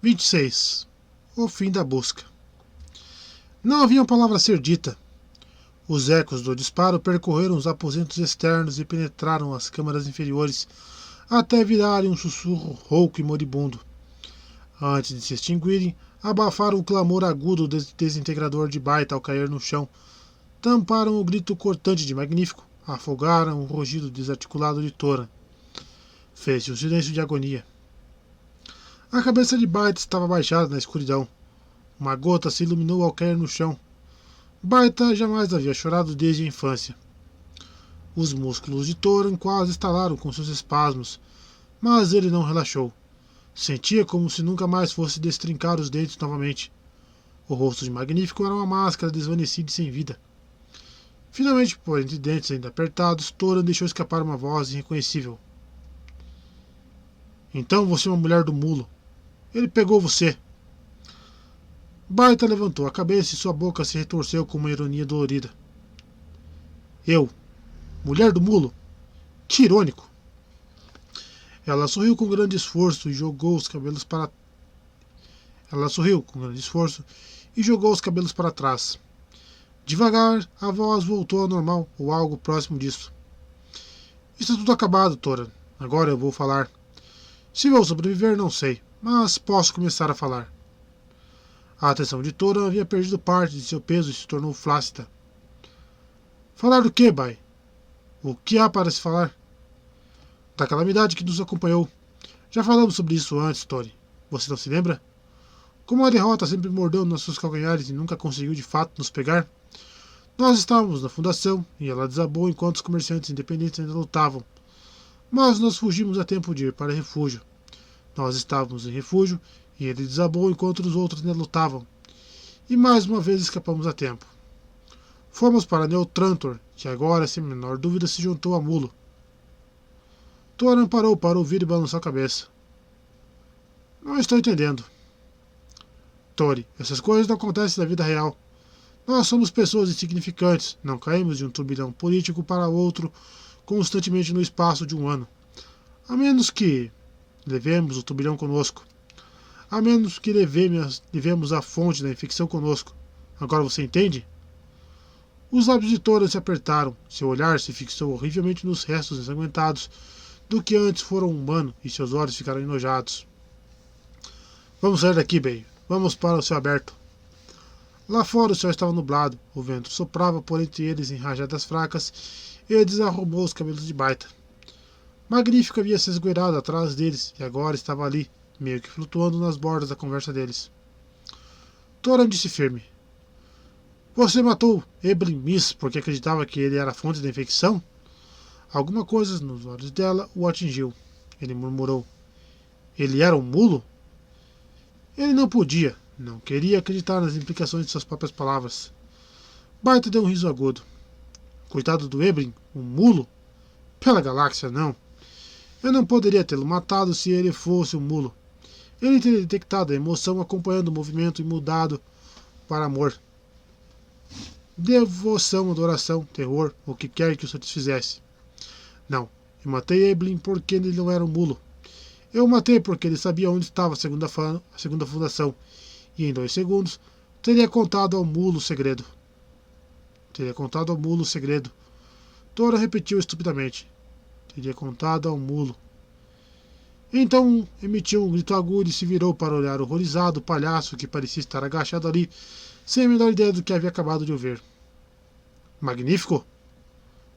26. O fim da busca. Não havia uma palavra a ser dita. Os ecos do disparo percorreram os aposentos externos e penetraram as câmaras inferiores até virarem um sussurro rouco e moribundo. Antes de se extinguirem, abafaram o clamor agudo do desintegrador de Baita ao cair no chão, tamparam o grito cortante de Magnífico, afogaram o rugido desarticulado de Thoran. Fez-se um silêncio de agonia. A cabeça de Baita estava baixada na escuridão. Uma gota se iluminou ao cair no chão. Baita jamais havia chorado desde a infância. Os músculos de Thoran quase estalaram com seus espasmos, mas ele não relaxou. Sentia como se nunca mais fosse destrincar os dentes novamente. O rosto de Magnífico era uma máscara desvanecida e sem vida. Finalmente, por entre dentes ainda apertados, Thoran deixou escapar uma voz irreconhecível. Então você é uma mulher do mulo. Ele pegou você. Baita levantou a cabeça e sua boca se retorceu com uma ironia dolorida. Eu, mulher do mulo? Que irônico! Ela sorriu com grande esforço e jogou os cabelos para trás. Devagar, a voz voltou ao normal, ou algo próximo disso. Está tudo acabado, Thoran. Agora eu vou falar. Se vou sobreviver, não sei, mas posso começar a falar. A atenção de Thoran havia perdido parte de seu peso e se tornou flácida. Falar do que, Bai? O que há para se falar? Da calamidade que nos acompanhou. Já falamos sobre isso antes, Tori. Você não se lembra? Como a derrota sempre mordeu nossos calcanhares e nunca conseguiu de fato nos pegar? Nós estávamos na fundação e ela desabou enquanto os comerciantes independentes ainda lutavam. Mas nós fugimos a tempo de ir para refúgio. Nós estávamos em refúgio e ele desabou enquanto os outros ainda lutavam. E mais uma vez escapamos a tempo. Fomos para Neutrantor, que agora, sem a menor dúvida, se juntou a Mulo. Thoran parou para ouvir e balançou a cabeça. Não estou entendendo. Tori, essas coisas não acontecem na vida real. Nós somos pessoas insignificantes, não caímos de um turbilhão político para outro constantemente no espaço de um ano. A menos que levemos o turbilhão conosco. A menos que levemos a fonte da infecção conosco. Agora você entende? Os lábios de Thoran se apertaram, seu olhar se fixou horrivelmente nos restos ensanguentados do que antes fora um humano e seus olhos ficaram enojados. Vamos sair daqui, Bay. Vamos para o céu aberto. Lá fora o céu estava nublado, o vento soprava por entre eles em rajadas fracas e desarrumou os cabelos de Baita. Magnífico havia se esgueirado atrás deles e agora estava ali, meio que flutuando nas bordas da conversa deles. Thoran disse firme. Você matou Eblin Miss porque acreditava que ele era a fonte da infecção? Alguma coisa nos olhos dela o atingiu. Ele murmurou. Ele era um mulo? Ele não podia, não queria acreditar nas implicações de suas próprias palavras. Baita deu um riso agudo. Coitado do Eblin, um mulo? Pela galáxia, não. Eu não poderia tê-lo matado se ele fosse um mulo. Ele teria detectado a emoção acompanhando o movimento e mudado para amor. Devoção, adoração, terror, o que quer que o satisfizesse. Não, eu matei Eblin porque ele não era um mulo. Eu o matei porque ele sabia onde estava a segunda fundação, e em 2 segundos teria contado ao mulo o segredo. Thoran repetiu estupidamente. Teria contado ao mulo. Então emitiu um grito agudo e se virou para olhar horrorizado o palhaço que parecia estar agachado ali, sem a menor ideia do que havia acabado de ouvir. Magnífico?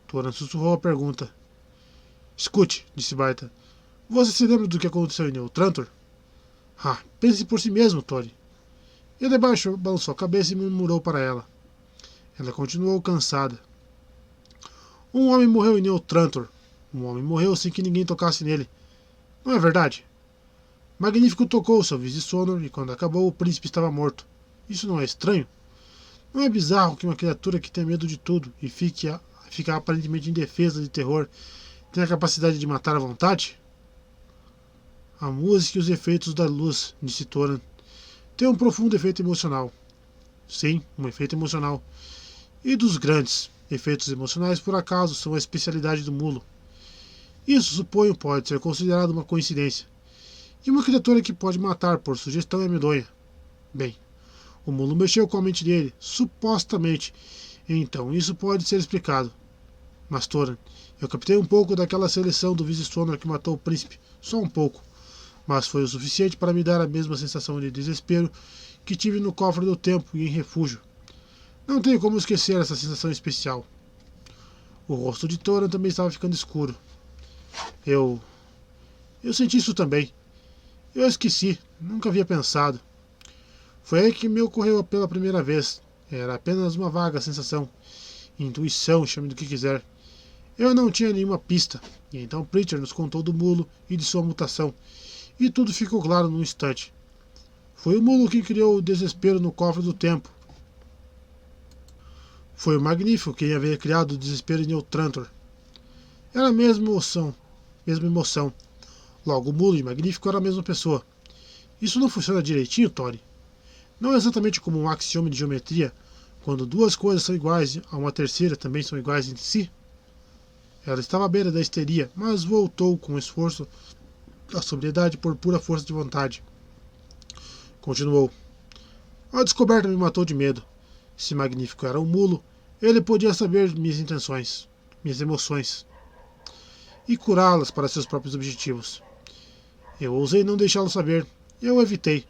Thoran sussurrou a pergunta. Escute, disse Baita. Você se lembra do que aconteceu em Neutrantor? Ah, pense por si mesmo, Tori. Ele balançou a cabeça e murmurou para ela. Ela continuou cansada. Um homem morreu em Neutrantor. Um homem morreu sem que ninguém tocasse nele. Não é verdade? Magnífico tocou seu Visisonor e quando acabou o príncipe estava morto. Isso não é estranho? Não é bizarro que uma criatura que tem medo de tudo e fica aparentemente indefesa de terror tenha a capacidade de matar à vontade? A música e os efeitos da luz, disse Thoran, tem um profundo efeito emocional. Sim, um efeito emocional. E dos grandes efeitos emocionais, por acaso, são a especialidade do mulo. Isso, suponho, pode ser considerado uma coincidência. E uma criatura que pode matar por sugestão é medonha. Bem, o mulo mexeu com a mente dele, supostamente. Então isso pode ser explicado. Mas, Thoran, eu captei um pouco daquela seleção do Vice-Sonor que matou o príncipe. Só um pouco. Mas foi o suficiente para me dar a mesma sensação de desespero que tive no cofre do tempo e em refúgio. Não tenho como esquecer essa sensação especial. O rosto de Thoran também estava ficando escuro. Eu senti isso também. Eu esqueci, nunca havia pensado. Foi aí que me ocorreu pela primeira vez. Era apenas uma vaga sensação, intuição, chame do que quiser. Eu não tinha nenhuma pista, e então Preacher nos contou do mulo e de sua mutação, e tudo ficou claro num instante. Foi o mulo que criou o desespero no cofre do tempo. Foi o Magnífico quem havia criado o desespero em Neutrantor. Era a mesma emoção. Logo, o mulo e o Magnífico eram a mesma pessoa. Isso não funciona direitinho, Tori? Não é exatamente como um axioma de geometria, quando duas coisas são iguais a uma terceira também são iguais entre si? Ela estava à beira da histeria, mas voltou com esforço à sobriedade por pura força de vontade. Continuou. A descoberta me matou de medo. Se Magnífico era um mulo, ele podia saber minhas intenções, minhas emoções, e curá-las para seus próprios objetivos. Eu ousei não deixá-lo saber. Eu o evitei.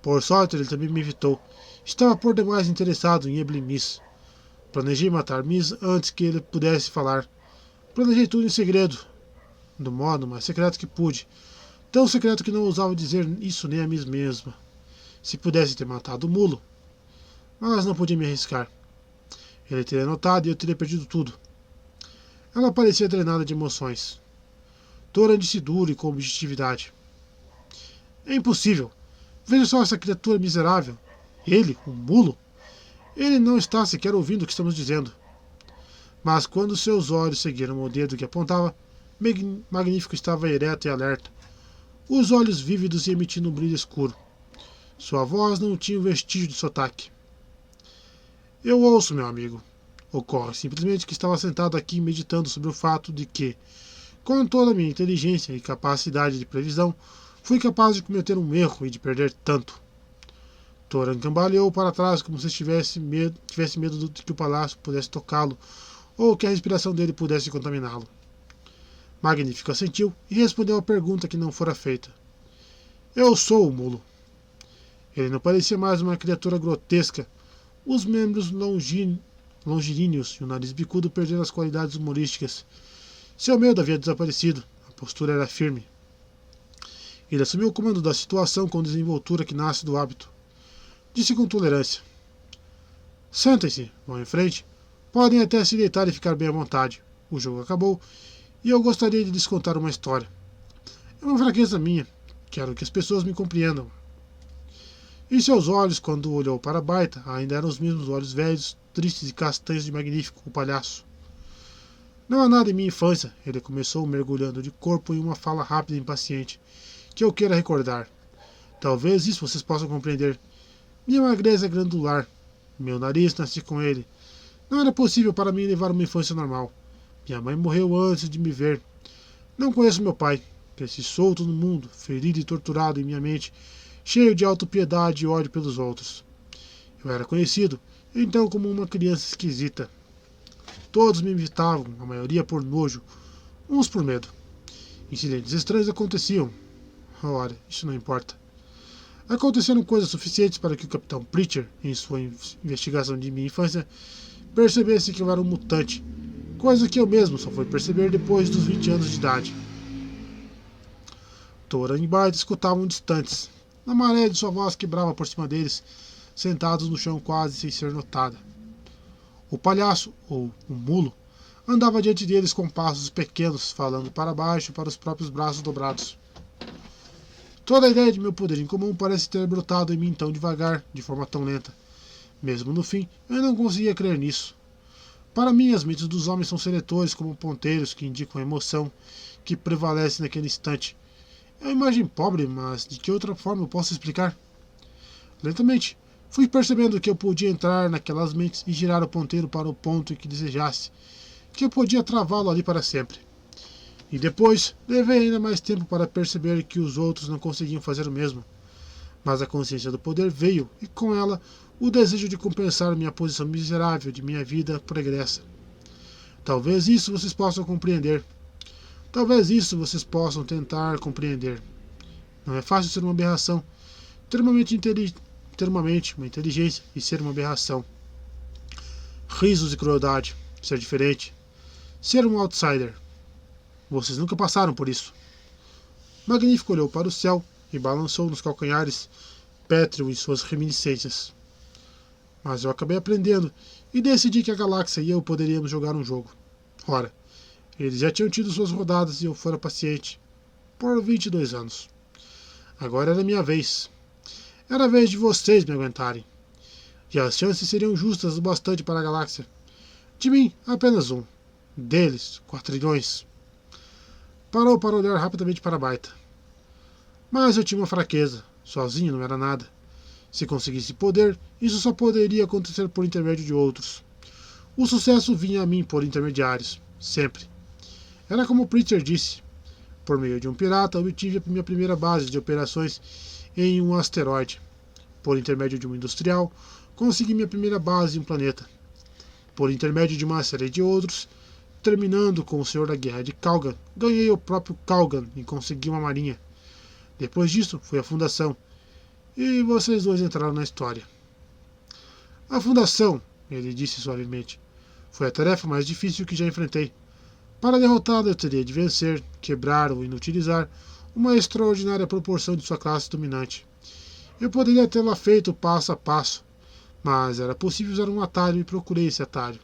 Por sorte, ele também me evitou. Estava por demais interessado em Eblin Miss. Planejei matar Miss antes que ele pudesse falar. Planejei tudo em segredo, do modo mais secreto que pude. Tão secreto que não ousava dizer isso nem a mim mesma. Se pudesse ter matado o mulo. Mas não podia me arriscar. Ele teria notado e eu teria perdido tudo. Ela parecia drenada de emoções. Thoran disse duro e com objetividade. É impossível. Veja só essa criatura miserável. Ele, um mulo. Ele não está sequer ouvindo o que estamos dizendo. Mas quando seus olhos seguiram o dedo que apontava, Magnífico estava ereto e alerta, os olhos vívidos e emitindo um brilho escuro. Sua voz não tinha um vestígio de sotaque. Eu ouço, meu amigo. Ocorre simplesmente que estava sentado aqui meditando sobre o fato de que, com toda a minha inteligência e capacidade de previsão, fui capaz de cometer um erro e de perder tanto. Thoran cambaleou para trás como se tivesse medo de que o palácio pudesse tocá-lo ou que a respiração dele pudesse contaminá-lo. Magnífico assentiu e respondeu a pergunta que não fora feita. Eu sou o mulo. Ele não parecia mais uma criatura grotesca. Os membros longilíneos e o nariz bicudo perderam as qualidades humorísticas. Seu medo havia desaparecido. A postura era firme. Ele assumiu o comando da situação com desenvoltura que nasce do hábito. Disse com tolerância. Sentem-se, vão em frente. Podem até se deitar e ficar bem à vontade. O jogo acabou e eu gostaria de lhes contar uma história. É uma fraqueza minha. Quero que as pessoas me compreendam. E seus olhos, quando olhou para a baita, ainda eram os mesmos olhos velhos, tristes e castanhos de Magnífico, o palhaço. Não há nada em minha infância, ele começou mergulhando de corpo em uma fala rápida e impaciente, que eu queira recordar. Talvez isso vocês possam compreender. Minha magreza é glandular. Meu nariz nasci com ele. Não era possível para mim levar uma infância normal. Minha mãe morreu antes de me ver. Não conheço meu pai. Cresci solto no mundo, ferido e torturado em minha mente, cheio de autopiedade e ódio pelos outros. Eu era conhecido, então, como uma criança esquisita. Todos me evitavam, a maioria por nojo, uns por medo. Incidentes estranhos aconteciam. Ora, isso não importa. Aconteceram coisas suficientes para que o Capitão Preacher, em sua investigação de minha infância, percebesse que eu era um mutante, coisa que eu mesmo só fui perceber depois dos 20 anos de idade. Thoran e Bart escutavam distantes. A maré de sua voz quebrava por cima deles, sentados no chão quase sem ser notada. O palhaço, ou o mulo, andava diante deles com passos pequenos, falando para baixo para os próprios braços dobrados. Toda a ideia de meu poder em comum parece ter brotado em mim tão devagar, de forma tão lenta. Mesmo no fim, eu não conseguia crer nisso. Para mim, as mentes dos homens são seletores como ponteiros que indicam a emoção que prevalece naquele instante. É uma imagem pobre, mas de que outra forma eu posso explicar? Lentamente, fui percebendo que eu podia entrar naquelas mentes e girar o ponteiro para o ponto em que desejasse, que eu podia travá-lo ali para sempre. E depois, levei ainda mais tempo para perceber que os outros não conseguiam fazer o mesmo. Mas a consciência do poder veio, e com ela, o desejo de compensar minha posição miserável de minha vida pregressa. Talvez isso vocês possam compreender. Talvez isso vocês possam tentar compreender. Não é fácil ser uma aberração, ter uma mente, uma inteligência e ser uma aberração. Risos e crueldade, ser diferente, ser um outsider. Vocês nunca passaram por isso. Magnífico olhou para o céu e balançou nos calcanhares, pétreo em suas reminiscências. Mas eu acabei aprendendo e decidi que a galáxia e eu poderíamos jogar um jogo. Ora, eles já tinham tido suas rodadas e eu fora paciente. Por 22 anos. Agora era minha vez. Era a vez de vocês me aguentarem. E as chances seriam justas o bastante para a galáxia. De mim, apenas um. Deles, 4 trilhões. Parou para olhar rapidamente para a baita. Mas eu tinha uma fraqueza. Sozinho não era nada. Se conseguisse poder, isso só poderia acontecer por intermédio de outros. O sucesso vinha a mim por intermediários. Sempre. Era como Preacher disse. Por meio de um pirata, obtive a minha primeira base de operações em um asteroide. Por intermédio de um industrial, consegui minha primeira base em um planeta. Por intermédio de uma série de outros, terminando com o Senhor da Guerra de Calgan, ganhei o próprio Calgan e consegui uma marinha. Depois disso, foi a Fundação. E vocês dois entraram na história. A Fundação, ele disse suavemente, foi a tarefa mais difícil que já enfrentei. Para derrotá-la, eu teria de vencer, quebrar ou inutilizar uma extraordinária proporção de sua classe dominante. Eu poderia tê-la feito passo a passo, mas era possível usar um atalho e procurei esse atalho.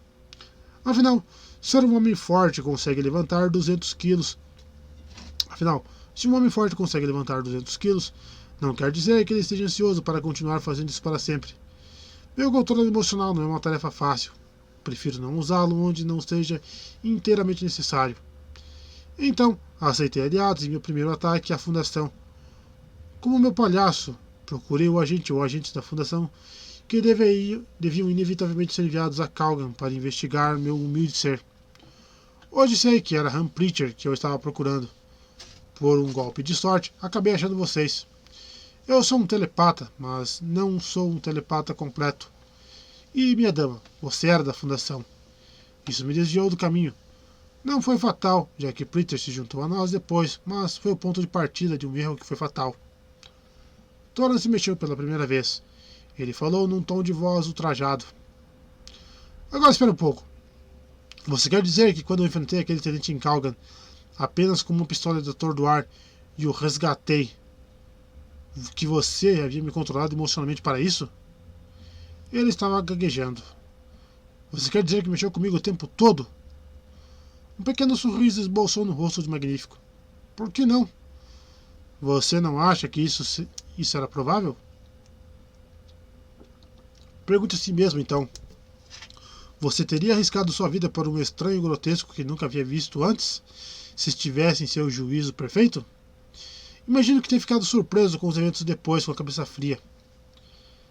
Afinal, ser um homem forte consegue levantar 200 quilos. Se um homem forte consegue levantar 200 quilos, não quer dizer que ele esteja ansioso para continuar fazendo isso para sempre. Meu controle emocional não é uma tarefa fácil. Prefiro não usá-lo onde não seja inteiramente necessário. Então, aceitei aliados em meu primeiro ataque à Fundação. Como meu palhaço, procurei o agente ou agentes da Fundação que deviam inevitavelmente ser enviados a Calgan para investigar meu humilde ser. Hoje sei que era Ram Preacher que eu estava procurando. Por um golpe de sorte, acabei achando vocês. Eu sou um telepata, mas não sou um telepata completo. E, minha dama, você era da Fundação. Isso me desviou do caminho. Não foi fatal, já que Preacher se juntou a nós depois, mas foi o ponto de partida de um erro que foi fatal. Thoran se mexeu pela primeira vez. Ele falou num tom de voz ultrajado. Agora espera um pouco. Você quer dizer que quando eu enfrentei aquele tenente em Calgan, apenas com uma pistola de atordoar e o resgatei, que você havia me controlado emocionalmente para isso? Ele estava gaguejando. Você quer dizer que mexeu comigo o tempo todo? Um pequeno sorriso esboçou no rosto de Magnífico. Por que não? Você não acha que isso era provável? Pergunte a si mesmo, então. Você teria arriscado sua vida por um estranho grotesco que nunca havia visto antes, se estivesse em seu juízo perfeito? Imagino que tenha ficado surpreso com os eventos depois, com a cabeça fria.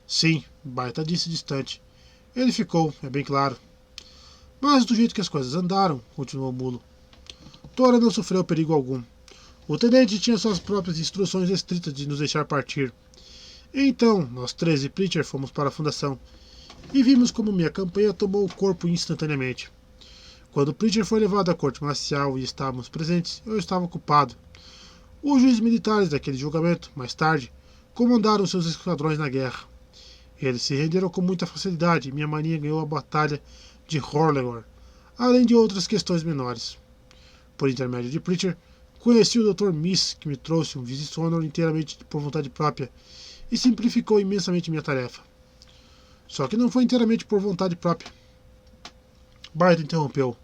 Sim, Baita disse distante. Ele ficou, é bem claro. Mas do jeito que as coisas andaram, continuou o mulo, Tora não sofreu perigo algum. O tenente tinha suas próprias instruções estritas de nos deixar partir. Então, nós 13 Preacher fomos para a Fundação, e vimos como minha campanha tomou o corpo instantaneamente. Quando Preacher foi levado à corte marcial e estávamos presentes, eu estava ocupado. Os juízes militares daquele julgamento, mais tarde, comandaram seus esquadrões na guerra. Eles se renderam com muita facilidade e minha marinha ganhou a batalha de Horlegor, além de outras questões menores. Por intermédio de Preacher, conheci o Dr. Miss, que me trouxe um Visisonor inteiramente por vontade própria e simplificou imensamente minha tarefa. Só que não foi inteiramente por vontade própria. Bart interrompeu.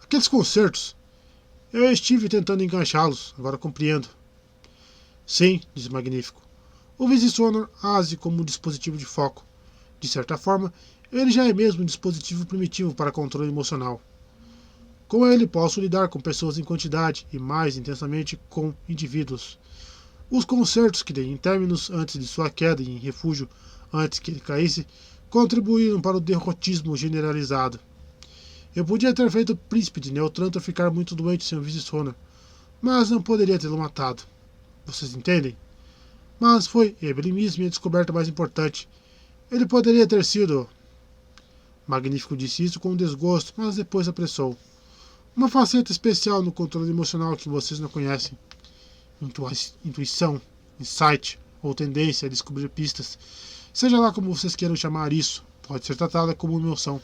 Aqueles concertos. Eu estive tentando enganchá-los, agora compreendo. Sim, disse Magnífico. O Visisonor age como um dispositivo de foco. De certa forma, ele já é mesmo um dispositivo primitivo para controle emocional. Com ele posso lidar com pessoas em quantidade e mais intensamente com indivíduos. Os concertos que dei em términos antes de sua queda e em refúgio antes que ele caísse contribuíram para o derrotismo generalizado. Eu podia ter feito o príncipe de Neotranto ficar muito doente sem o Vice-Sona, mas não poderia tê-lo matado. Vocês entendem? Mas foi Eblimis minha descoberta mais importante. Ele poderia ter sido... Magnífico disse isso com desgosto, mas depois apressou. Uma faceta especial no controle emocional que vocês não conhecem. Intuição, insight ou tendência a descobrir pistas. Seja lá como vocês queiram chamar isso, pode ser tratada como emoção.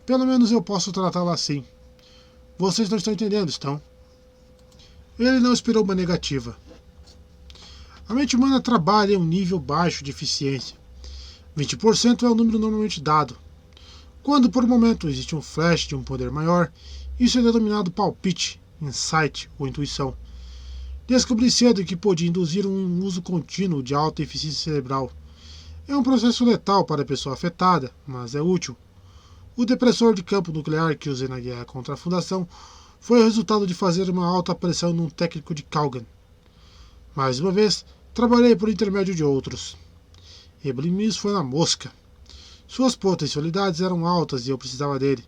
Pelo menos eu posso tratá-la assim. Vocês não estão entendendo, estão? Ele não esperou uma negativa. A mente humana trabalha em um nível baixo de eficiência. 20% é o número normalmente dado. Quando por um momento existe um flash de um poder maior, isso é denominado palpite, insight ou intuição. Descobri cedo que podia induzir um uso contínuo de alta eficiência cerebral. É um processo letal para a pessoa afetada, mas é útil. O depressor de campo nuclear que usei na guerra contra a Fundação foi o resultado de fazer uma alta pressão num técnico de Calgan. Mais uma vez, trabalhei por intermédio de outros. Eblimis foi na mosca. Suas potencialidades eram altas e eu precisava dele.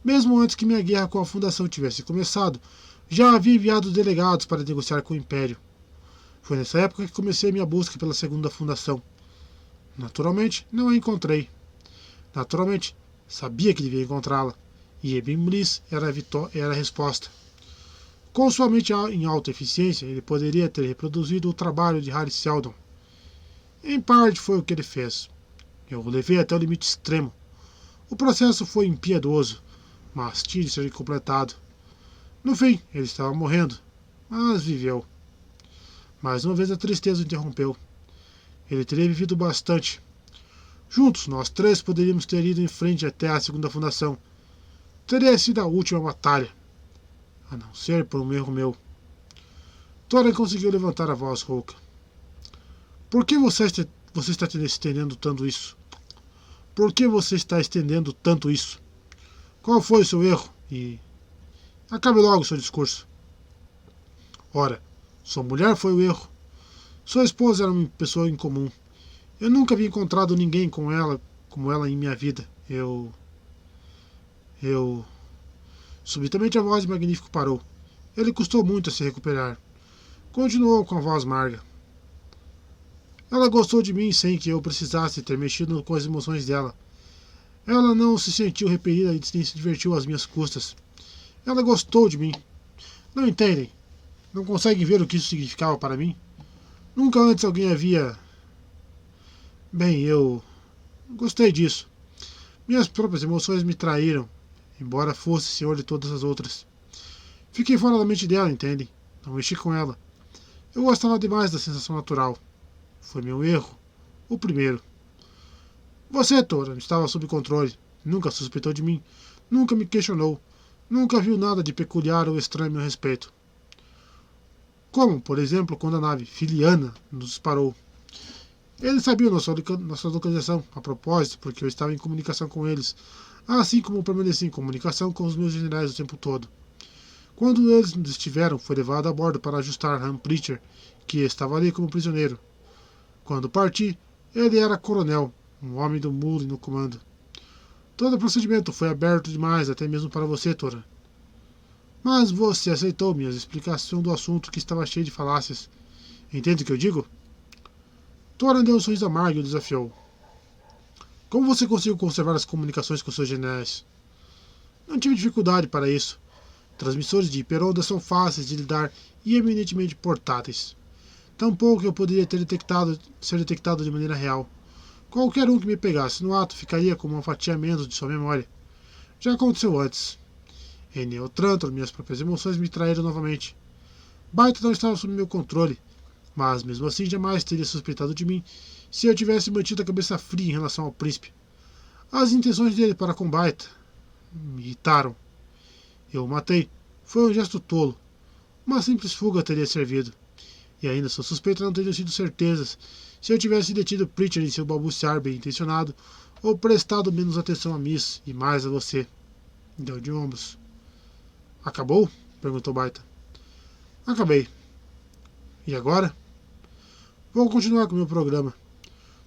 Mesmo antes que minha guerra com a Fundação tivesse começado, já havia enviado delegados para negociar com o Império. Foi nessa época que comecei minha busca pela segunda Fundação. Naturalmente, não a encontrei. Naturalmente, sabia que devia encontrá-la, e Eblimis era a resposta. Com sua mente em alta eficiência, ele poderia ter reproduzido o trabalho de Harry Seldon. Em parte foi o que ele fez. Eu o levei até o limite extremo. O processo foi impiedoso, mas tinha de ser completado. No fim, ele estava morrendo, mas viveu. Mais uma vez a tristeza o interrompeu. Ele teria vivido bastante. Juntos, nós três poderíamos ter ido em frente até a segunda Fundação. Teria sido a última batalha. A não ser por um erro meu. Thorin conseguiu levantar a voz rouca. Por que você está estendendo tanto isso? Por que você está estendendo tanto isso? Qual foi o seu erro? E... acabe logo o seu discurso. Ora, sua mulher foi o erro. Sua esposa era uma pessoa incomum. Eu nunca havia encontrado ninguém como ela em minha vida. Subitamente a voz de Magnífico parou. Ele custou muito a se recuperar. Continuou com a voz marga. Ela gostou de mim sem que eu precisasse ter mexido com as emoções dela. Ela não se sentiu repelida e nem se divertiu às minhas custas. Ela gostou de mim. Não entendem? Não conseguem ver o que isso significava para mim? Nunca antes alguém havia... Bem, eu gostei disso. Minhas próprias emoções me traíram, embora fosse senhor de todas as outras. Fiquei fora da mente dela, entendem? Não mexi com ela. Eu gostava demais da sensação natural. Foi meu erro. O primeiro. Você, Thorin, estava sob controle. Nunca suspeitou de mim. Nunca me questionou. Nunca viu nada de peculiar ou estranho a meu respeito. Como, por exemplo, quando a nave Filiana nos disparou. Eles sabiam nossa localização, a propósito, porque eu estava em comunicação com eles, assim como permaneci em comunicação com os meus generais o tempo todo. Quando eles estiveram, foi levado a bordo para ajustar Han Preacher, que estava ali como prisioneiro. Quando parti, ele era coronel, um homem do muro no comando. Todo o procedimento foi aberto demais, até mesmo para você, Thorin. Mas você aceitou minha explicação do assunto que estava cheio de falácias. Entende o que eu digo? Thorin deu um sorriso amargo e o desafiou. Como você conseguiu conservar as comunicações com seus generais? Não tive dificuldade para isso. Transmissores de hiperonda são fáceis de lidar e eminentemente portáteis. Tampouco eu poderia ser detectado de maneira real. Qualquer um que me pegasse no ato ficaria com uma fatia menos de sua memória. Já aconteceu antes. Em Neotrantor, minhas próprias emoções me traíram novamente. Baita não estava sob meu controle, mas mesmo assim jamais teria suspeitado de mim se eu tivesse mantido a cabeça fria em relação ao príncipe. As intenções dele para com Baita me irritaram. Eu o matei. Foi um gesto tolo. Uma simples fuga teria servido. E ainda sua suspeita não teriam sido certezas se eu tivesse detido Preacher em seu balbuciar bem intencionado ou prestado menos atenção a Miss e mais a você. Deu de ombros. Acabou? Perguntou Baita. Acabei. E agora? Vou continuar com o meu programa.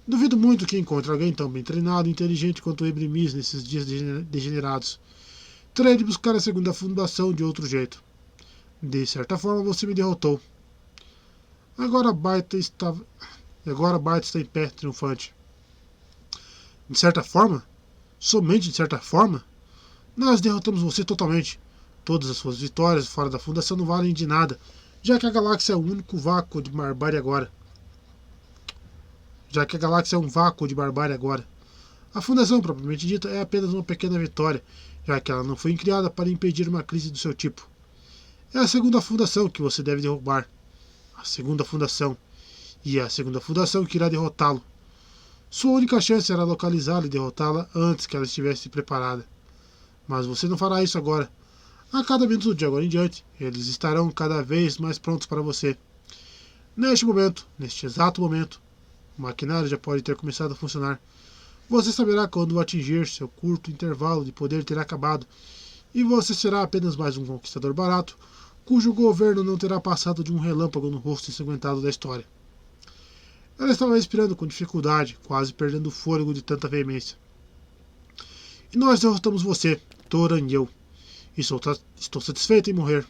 Duvido muito que encontre alguém tão bem treinado e inteligente quanto o Ebrimis nesses dias degenerados. Terei de buscar a segunda fundação de outro jeito. De certa forma você me derrotou. Agora Baita está. Agora Baita está em pé, triunfante. De certa forma? Somente de certa forma? Nós derrotamos você totalmente. Todas as suas vitórias fora da fundação não valem de nada, já que a galáxia é o único vácuo de barbárie agora. Já que a galáxia é um vácuo de barbárie agora. A fundação, propriamente dita, é apenas uma pequena vitória, já que ela não foi criada para impedir uma crise do seu tipo. É a segunda fundação que você deve derrubar. A segunda fundação. E é a segunda fundação que irá derrotá-lo. Sua única chance era localizá-la e derrotá-la antes que ela estivesse preparada. Mas você não fará isso agora. A cada minuto de agora em diante, eles estarão cada vez mais prontos para você. Neste momento, neste exato momento, o maquinário já pode ter começado a funcionar. Você saberá quando atingir seu curto intervalo de poder ter acabado, e você será apenas mais um conquistador barato, cujo governo não terá passado de um relâmpago no rosto ensanguentado da história. Ela estava respirando com dificuldade, quase perdendo o fôlego de tanta veemência. E nós derrotamos você, Toran e eu. E estou satisfeito em morrer.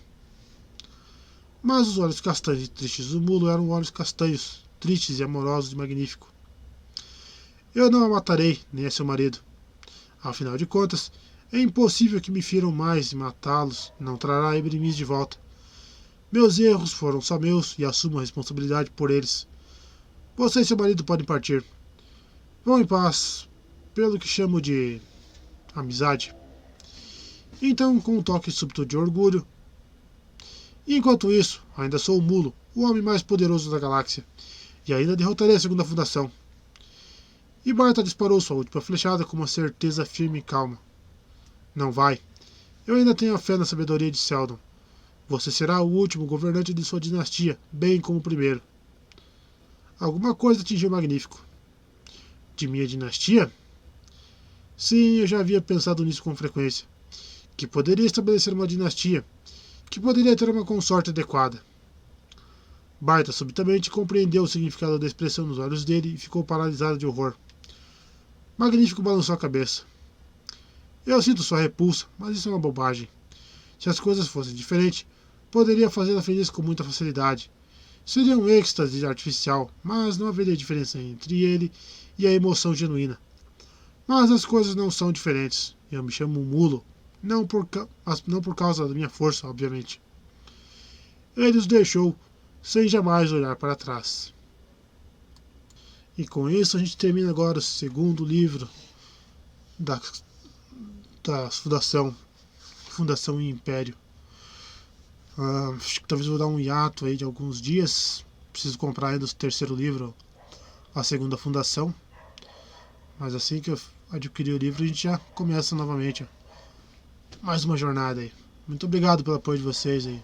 Mas os olhos castanhos e tristes do mulo eram olhos castanhos, tristes e amorosos e magníficos. Eu não a matarei, nem a seu marido. Afinal de contas, é impossível que me firam mais e matá-los não trará Ebrimis de volta. Meus erros foram só meus e assumo a responsabilidade por eles. Você e seu marido podem partir. Vão em paz, pelo que chamo de amizade. Então, com um toque súbito de orgulho. E enquanto isso, ainda sou o Mulo, o homem mais poderoso da galáxia, e ainda derrotarei a segunda fundação. E Barta disparou sua última flechada com uma certeza firme e calma. Não vai. Eu ainda tenho a fé na sabedoria de Seldon. Você será o último governante de sua dinastia, bem como o primeiro. Alguma coisa atingiu o Magnífico. De minha dinastia? Sim, eu já havia pensado nisso com frequência. Que poderia estabelecer uma dinastia, que poderia ter uma consorte adequada. Baita subitamente compreendeu o significado da expressão nos olhos dele e ficou paralisado de horror. Magnífico balançou a cabeça. Eu sinto sua repulsa, mas isso é uma bobagem. Se as coisas fossem diferentes, poderia fazê-la feliz com muita facilidade. Seria um êxtase artificial, mas não haveria diferença entre ele e a emoção genuína. Mas as coisas não são diferentes. Eu me chamo Mulo, não por causa da minha força, obviamente. Ele os deixou, sem jamais olhar para trás. E com isso a gente termina agora o segundo livro da Fundação e Império. Acho que talvez vou dar um hiato aí de alguns dias. Preciso comprar ainda o terceiro livro, a segunda fundação. Mas assim que eu adquirir o livro, a gente já começa novamente mais uma jornada aí. Muito obrigado pelo apoio de vocês aí.